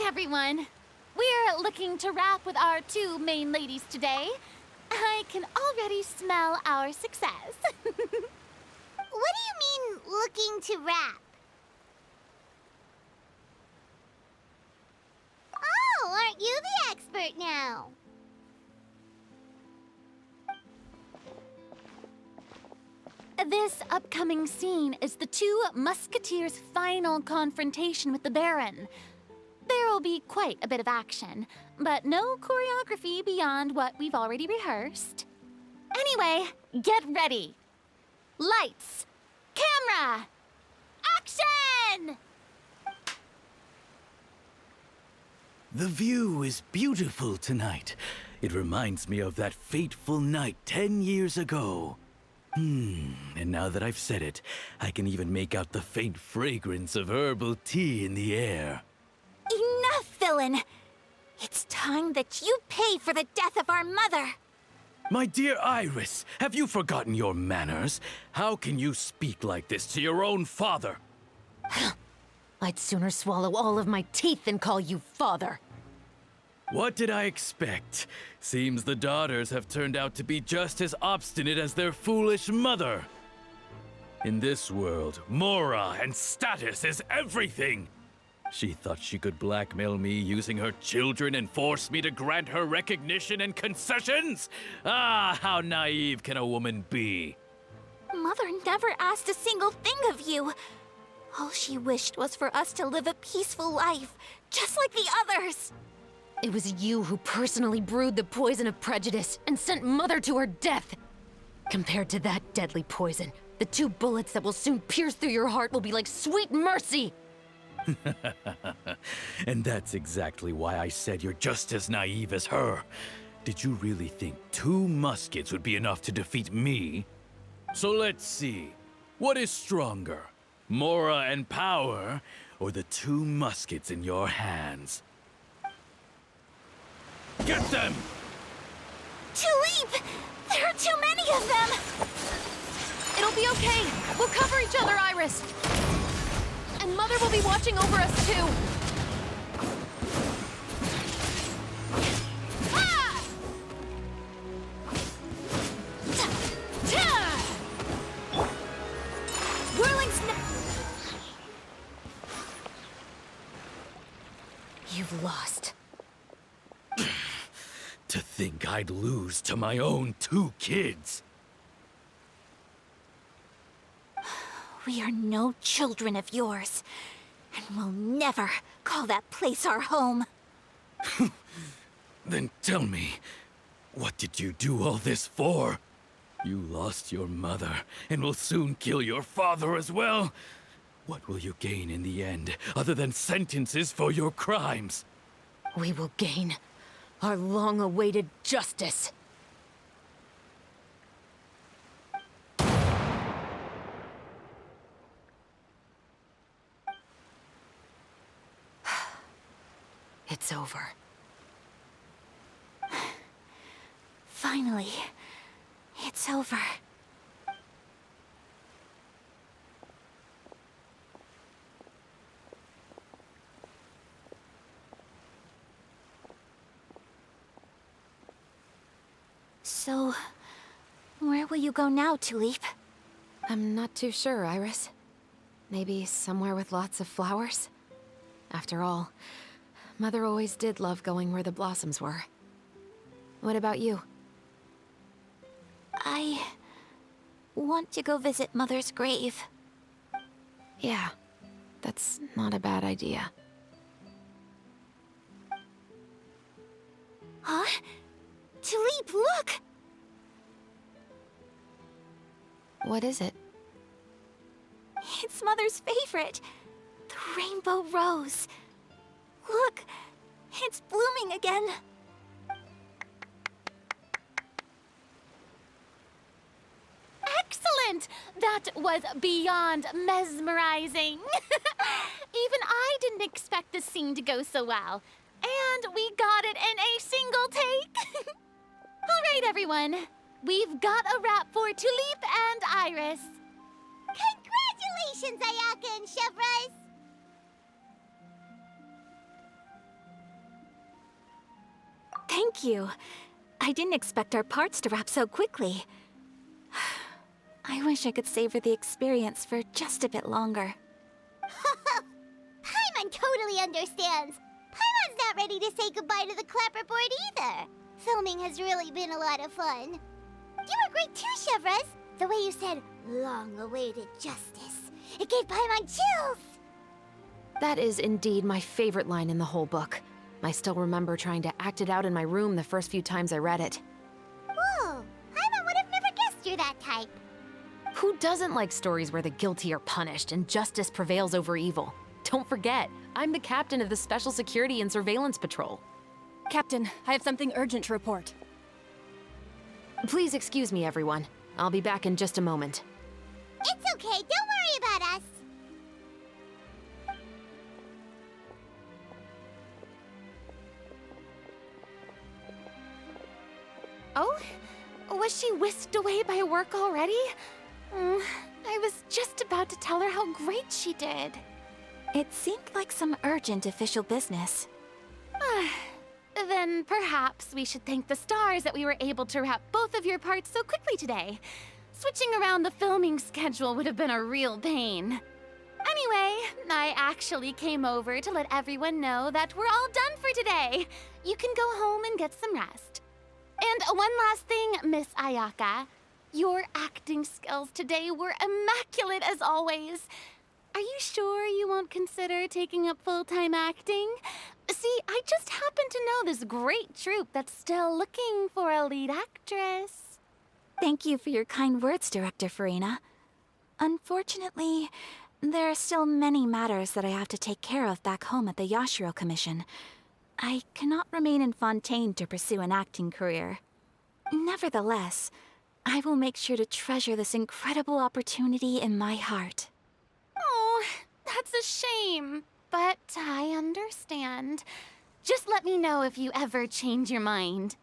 everyone. We're looking to rap with our two main ladies today. I can already smell our success. What do you mean, looking to rap? Oh, aren't you the expert now? This upcoming scene is the two musketeers' final confrontation with the Baron. There will be quite a bit of action, but no choreography beyond what we've already rehearsed. Anyway, get ready. Lights, camera, action! The view is beautiful tonight. It reminds me of that fateful night 10 years ago. And now that I've said it, I can even make out the faint fragrance of herbal tea in the air. Enough, villain! It's time that you pay for the death of our mother! My dear Iris, have you forgotten your manners? How can you speak like this to your own father? I'd sooner swallow all of my teeth than call you father. What did I expect? Seems the daughters have turned out to be just as obstinate as their foolish mother. In this world, Mora and status is everything. She thought she could blackmail me using her children and force me to grant her recognition and concessions? Ah, how naive can a woman be? Mother never asked a single thing of you. All she wished was for us to live a peaceful life, just like the others. It was you who personally brewed the poison of prejudice and sent Mother to her death. Compared to that deadly poison, the 2 bullets that will soon pierce through your heart will be like sweet mercy. And that's exactly why I said you're just as naive as her. Did you really think 2 muskets would be enough to defeat me? So let's see. What is stronger, Mora and power, or the 2 muskets in your hands? Get them! Tulip! There are too many of them! It'll be okay. We'll cover each other, Iris. And Mother will be watching over us, too. Ah! Whirling You've lost. To think I'd lose to my own 2 kids. We are no children of yours, and we'll never call that place our home. Then tell me, what did you do all this for? You lost your mother, and will soon kill your father as well. What will you gain in the end, other than sentences for your crimes? We will gain our long-awaited justice. It's over. Finally, it's over. So, where will you go now, Tulip? I'm not too sure, Iris. Maybe somewhere with lots of flowers? After all, Mother always did love going where the blossoms were. What about you? I want to go visit Mother's grave. Yeah, that's not a bad idea. Huh? Tulip, look! What is it? It's Mother's favorite. The rainbow rose. Look, it's blooming again. Excellent! That was beyond mesmerizing. Even I didn't expect the scene to go so well. And we got it in a single take. All right, everyone. We've got a wrap for Tulip and Iris. Congratulations, Ayaka and Chevres! thank you. I didn't expect our parts to wrap so quickly. I wish I could savor the experience for just a bit longer. Paimon totally understands. Paimon's not ready to say goodbye to the clapperboard either. Filming has really been a lot of fun. You were great too, Chevres. The way you said, long-awaited justice. It gave Paimon chills. That is indeed my favorite line in the whole book. I still remember trying to act it out in my room the first few times I read it. Whoa, Paimon would have never guessed you're that type. Who doesn't like stories where the guilty are punished and justice prevails over evil? Don't forget, I'm the captain of the Special Security and Surveillance Patrol. Captain, I have something urgent to report. Please excuse me, everyone. I'll be back in just a moment. It's okay, don't worry about us. Oh? Was she whisked away by work already? I was just about to tell her how great she did. It seemed like some urgent official business. Then perhaps we should thank the stars that we were able to wrap both of your parts so quickly today. Switching around the filming schedule would have been a real pain. Anyway, I actually came over to let everyone know that we're all done for today. You can go home and get some rest. And one last thing, Miss Ayaka. Your acting skills today were immaculate as always. Are you sure you won't consider taking up full-time acting? See, I just happen to know this great troupe that's still looking for a lead actress. Thank you for your kind words, Director Farina. Unfortunately, there are still many matters that I have to take care of back home at the Yashiro Commission. I cannot remain in Fontaine to pursue an acting career. Nevertheless, I will make sure to treasure this incredible opportunity in my heart. Oh, that's a shame. But I understand. Just let me know if you ever change your mind.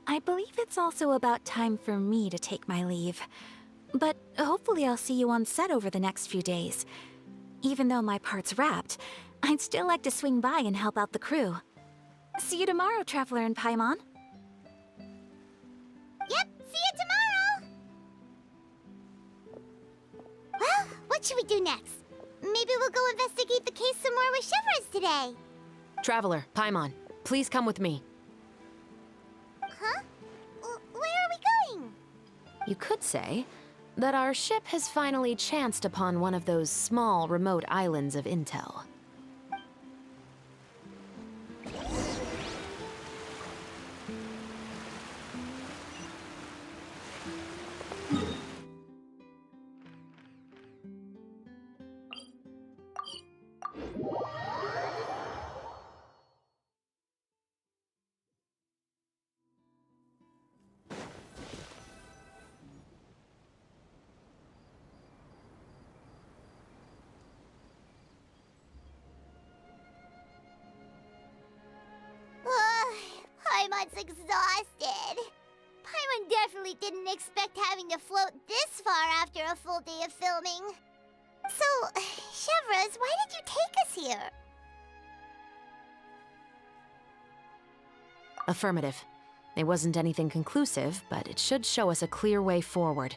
I believe it's also about time for me to take my leave. But hopefully I'll see you on set over the next few days. Even though my part's wrapped, I'd still like to swing by and help out the crew. See you tomorrow, Traveler and Paimon. Yep, see you tomorrow! Well, what should we do next? Maybe we'll go investigate the case some more with Chevres today. Traveler, Paimon, please come with me. Huh? Where are we going? You could say that our ship has finally chanced upon one of those small, remote islands of intel. Paimon's exhausted. Paimon definitely didn't expect having to float this far after a full day of filming. So, Chevres, why did you take us here? Affirmative. It wasn't anything conclusive, but it should show us a clear way forward.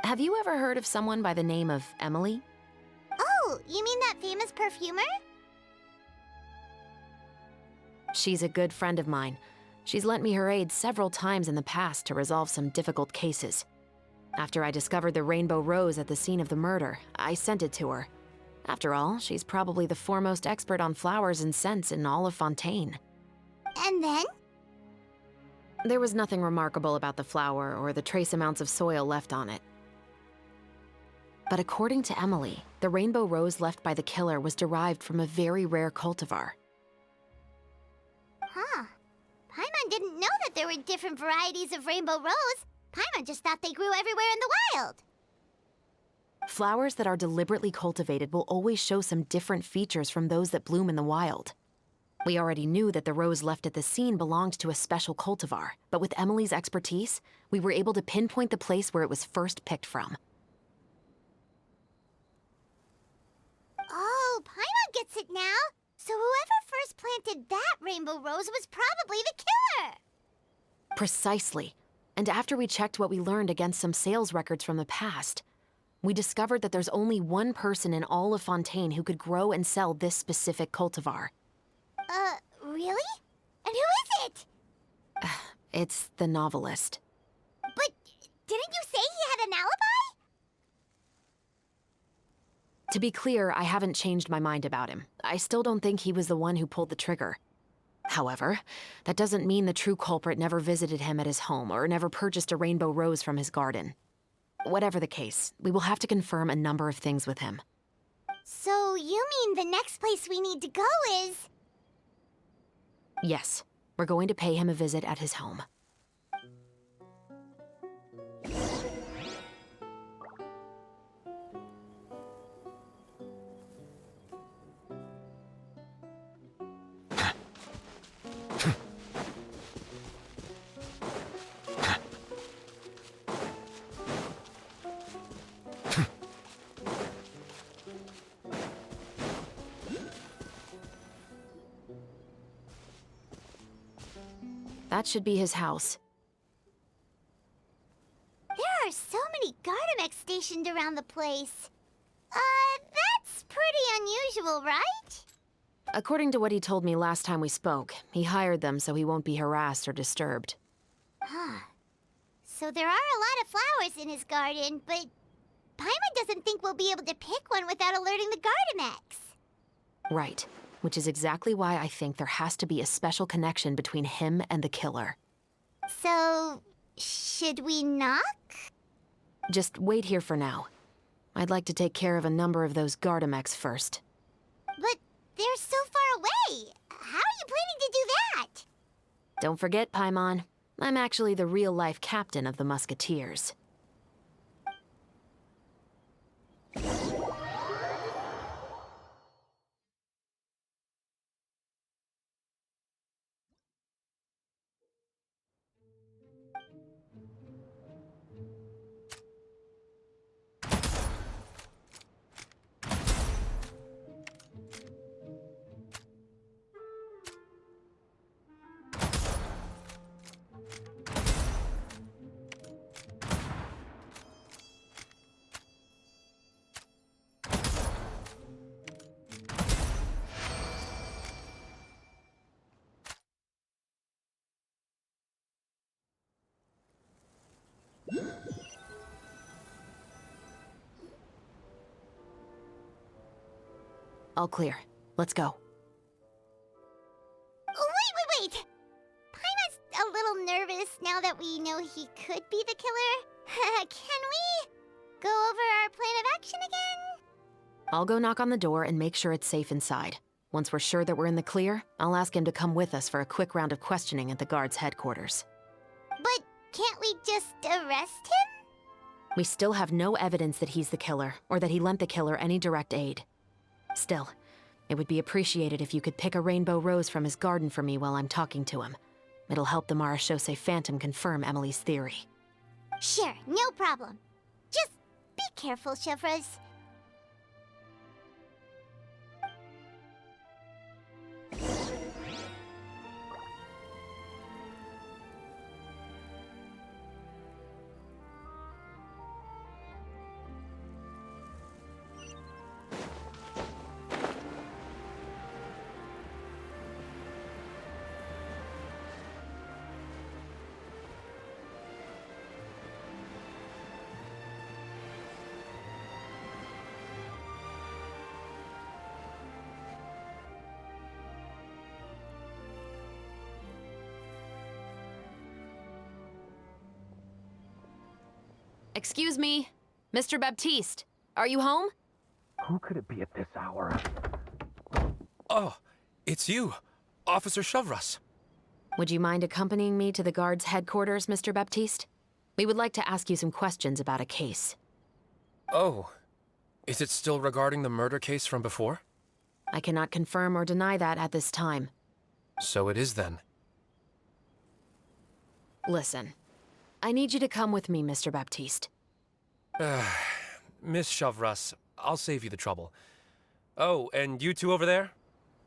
Have you ever heard of someone by the name of Emily? Oh, you mean that famous perfumer? She's a good friend of mine. She's lent me her aid several times in the past to resolve some difficult cases. After I discovered the rainbow rose at the scene of the murder, I sent it to her. After all, she's probably the foremost expert on flowers and scents in all of Fontaine. And then? There was nothing remarkable about the flower or the trace amounts of soil left on it. But according to Emily, the rainbow rose left by the killer was derived from a very rare cultivar. Huh. Paimon didn't know that there were different varieties of rainbow rose. Paimon just thought they grew everywhere in the wild. Flowers that are deliberately cultivated will always show some different features from those that bloom in the wild. We already knew that the rose left at the scene belonged to a special cultivar, but with Emily's expertise, we were able to pinpoint the place where it was first picked from. Oh, Paimon gets it now. So whoever Rainbow Rose was probably the killer! Precisely. And after we checked what we learned against some sales records from the past, we discovered that there's only one person in all of Fontaine who could grow and sell this specific cultivar. Really? And who is it? It's the novelist. But didn't you say he had an alibi? To be clear, I haven't changed my mind about him. I still don't think he was the one who pulled the trigger. However, that doesn't mean the true culprit never visited him at his home or never purchased a rainbow rose from his garden. Whatever the case, we will have to confirm a number of things with him. So you mean the next place we need to go is... Yes, we're going to pay him a visit at his home. That should be his house. There are so many Gardamex stationed around the place. That's pretty unusual, right? According to what he told me last time we spoke, he hired them so he won't be harassed or disturbed. Huh. So there are a lot of flowers in his garden, but Paimon doesn't think we'll be able to pick one without alerting the Gardamex. Right. Which is exactly why I think there has to be a special connection between him and the killer. So, should we knock? Just wait here for now. I'd like to take care of a number of those Gardamex first. But they're so far away. How are you planning to do that? Don't forget, Paimon, I'm actually the real-life captain of the Musketeers. All clear. Let's go. Wait! Paimon's a little nervous now that we know he could be the killer. Can we go over our plan of action again? I'll go knock on the door and make sure it's safe inside. Once we're sure that we're in the clear, I'll ask him to come with us for a quick round of questioning at the guard's headquarters. But can't we just arrest him? We still have no evidence that he's the killer, or that he lent the killer any direct aid. Still, it would be appreciated if you could pick a rainbow rose from his garden for me while I'm talking to him. It'll help the Marachose Phantom confirm Emily's theory. Sure, no problem. Just be careful, Chevreuse. Excuse me, Mr. Baptiste, are you home? Who could it be at this hour? Oh, it's you, Officer Chevreuse. Would you mind accompanying me to the guard's headquarters, Mr. Baptiste? We would like to ask you some questions about a case. Oh, is it still regarding the murder case from before? I cannot confirm or deny that at this time. So it is then. Listen, I need you to come with me, Mr. Baptiste. Miss Chevreuse, I'll save you the trouble. Oh, and you two over there?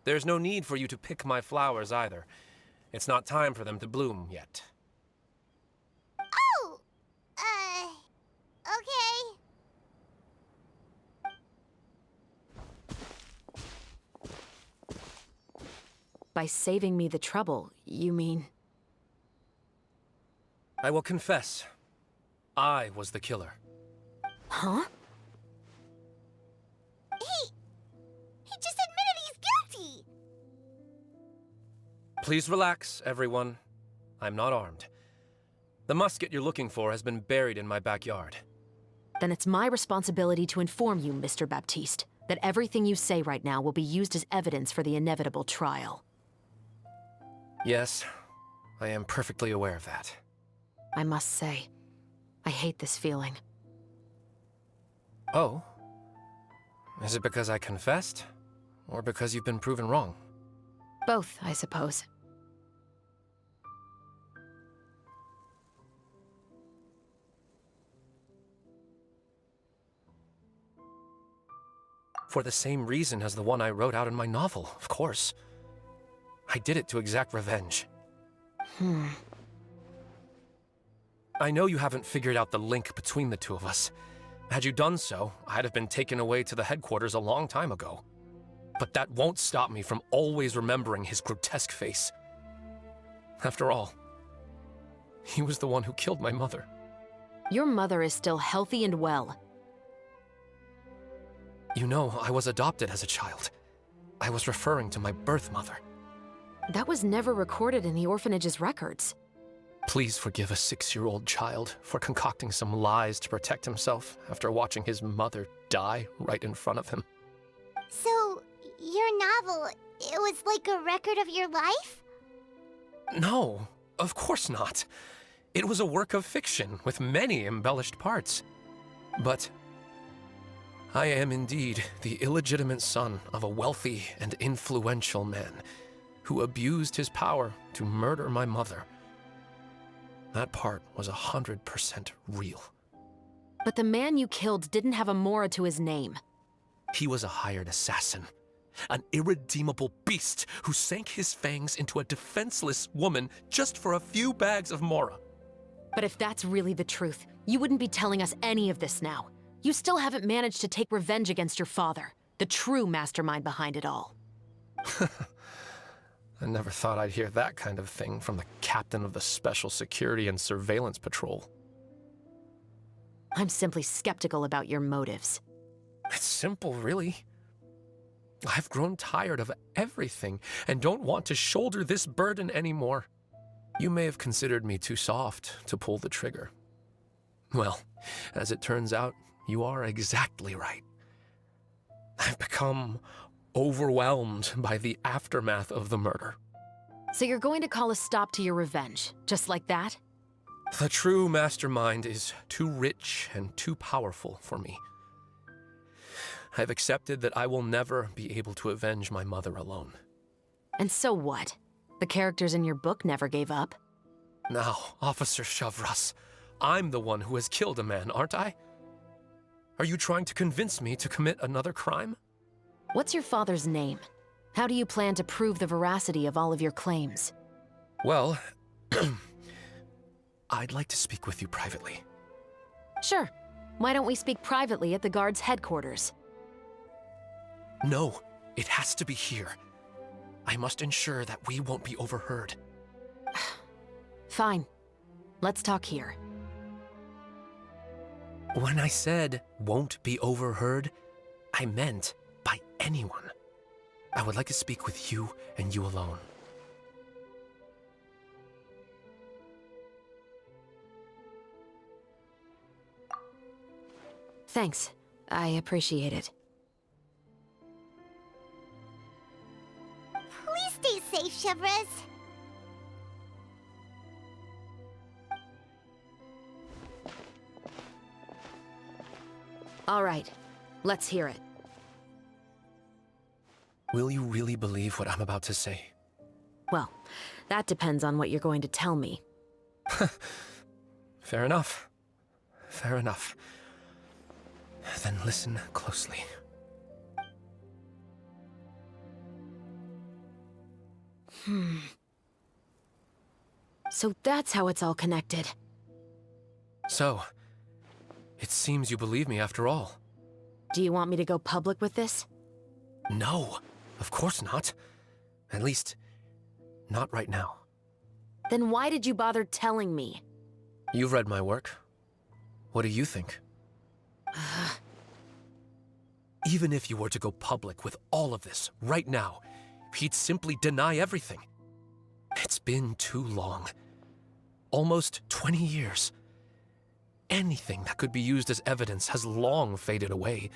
There's no need for you to pick my flowers either. It's not time for them to bloom yet. Oh! Okay. By saving me the trouble, you mean... I will confess. I was the killer. Huh? He just admitted he's guilty! Please relax, everyone. I'm not armed. The musket you're looking for has been buried in my backyard. Then it's my responsibility to inform you, Mr. Baptiste, that everything you say right now will be used as evidence for the inevitable trial. Yes, I am perfectly aware of that. I must say, I hate this feeling. Oh? Is it because I confessed? Or because you've been proven wrong? Both, I suppose. For the same reason as the one I wrote out in my novel, of course. I did it to exact revenge. I know you haven't figured out the link between the two of us. Had you done so, I'd have been taken away to the headquarters a long time ago. But that won't stop me from always remembering his grotesque face. After all, he was the one who killed my mother. Your mother is still healthy and well. You know, I was adopted as a child. I was referring to my birth mother. That was never recorded in the orphanage's records. Please forgive a 6-year-old child for concocting some lies to protect himself after watching his mother die right in front of him. So, your novel, it was like a record of your life? No, of course not. It was a work of fiction with many embellished parts. But I am indeed the illegitimate son of a wealthy and influential man who abused his power to murder my mother. That part was 100% real. But the man you killed didn't have a Mora to his name. He was a hired assassin, an irredeemable beast who sank his fangs into a defenseless woman just for a few bags of Mora. But if that's really the truth, you wouldn't be telling us any of this now. You still haven't managed to take revenge against your father, the true mastermind behind it all. I never thought I'd hear that kind of thing from the captain of the Special Security and Surveillance Patrol. I'm simply skeptical about your motives. It's simple, really. I've grown tired of everything and don't want to shoulder this burden anymore. You may have considered me too soft to pull the trigger. Well, as it turns out, you are exactly right. I've become overwhelmed by the aftermath of the murder. So you're going to call a stop to your revenge, just like that? The true mastermind is too rich and too powerful for me. I've accepted that I will never be able to avenge my mother alone. And so what? The characters in your book never gave up. Now, Officer Chavras, I'm the one who has killed a man, aren't I? Are you trying to convince me to commit another crime? What's your father's name? How do you plan to prove the veracity of all of your claims? Well, I'd like to speak with you privately. Sure. Why don't we speak privately at the guard's headquarters? No, it has to be here. I must ensure that we won't be overheard. Fine. Let's talk here. When I said won't be overheard, I meant by anyone. I would like to speak with you and you alone. Thanks. I appreciate it. Please stay safe, Chevres. All right. Let's hear it. Will you really believe what I'm about to say? Well, that depends on what you're going to tell me. Fair enough. Fair enough. Then listen closely. So that's how it's all connected. So, it seems you believe me after all. Do you want me to go public with this? No, of course not. At least, not right now. Then why did you bother telling me? You've read my work. What do you think? Even if you were to go public with all of this right now, he'd simply deny everything. It's been too long. Almost 20 years. Anything that could be used as evidence has long faded away.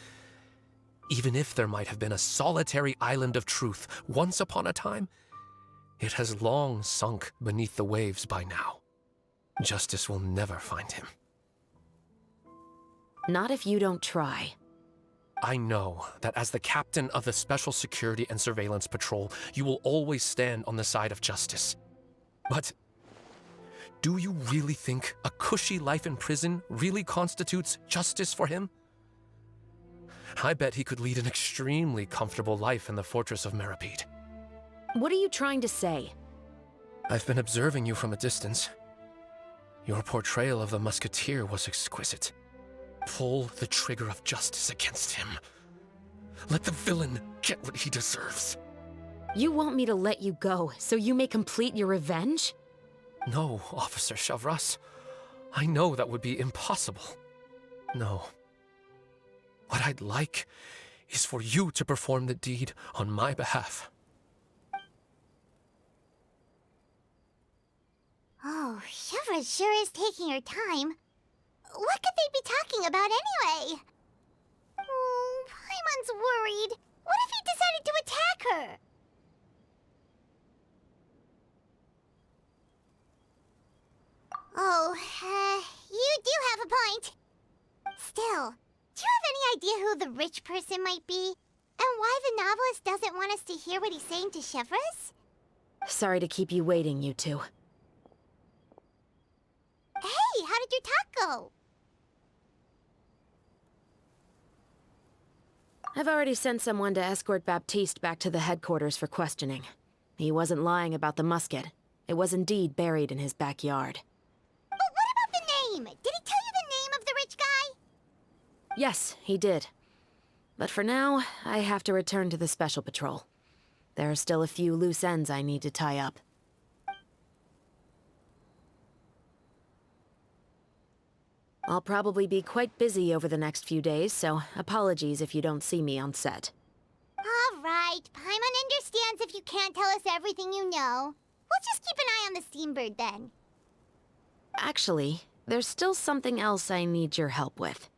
Even if there might have been a solitary island of truth once upon a time, it has long sunk beneath the waves by now. Justice will never find him. Not if you don't try. I know that as the captain of the Special Security and Surveillance Patrol, you will always stand on the side of justice. But do you really think a cushy life in prison really constitutes justice for him? I bet he could lead an extremely comfortable life in the fortress of Meripede. What are you trying to say? I've been observing you from a distance. Your portrayal of the musketeer was exquisite. Pull the trigger of justice against him. Let the villain get what he deserves. You want me to let you go so you may complete your revenge? No, Officer Chavras. I know that would be impossible. No. What I'd like is for you to perform the deed on my behalf. Oh, Shivra sure is taking her time. What could they be talking about anyway? Oh, Paimon's worried. What if he decided to attack her? Oh, you do have a point. Still, do you have any idea who the rich person might be? And why the novelist doesn't want us to hear what he's saying to Shivras? Sorry to keep you waiting, you two. Hey, how did your talk go? I've already sent someone to escort Baptiste back to the headquarters for questioning. He wasn't lying about the musket. It was indeed buried in his backyard. But what about the name? Did he tell you the name of the rich guy? Yes, he did. But for now, I have to return to the Special Patrol. There are still a few loose ends I need to tie up. I'll probably be quite busy over the next few days, so apologies if you don't see me on set. All right, Paimon understands if you can't tell us everything you know. We'll just keep an eye on the Steambird then. Actually, there's still something else I need your help with.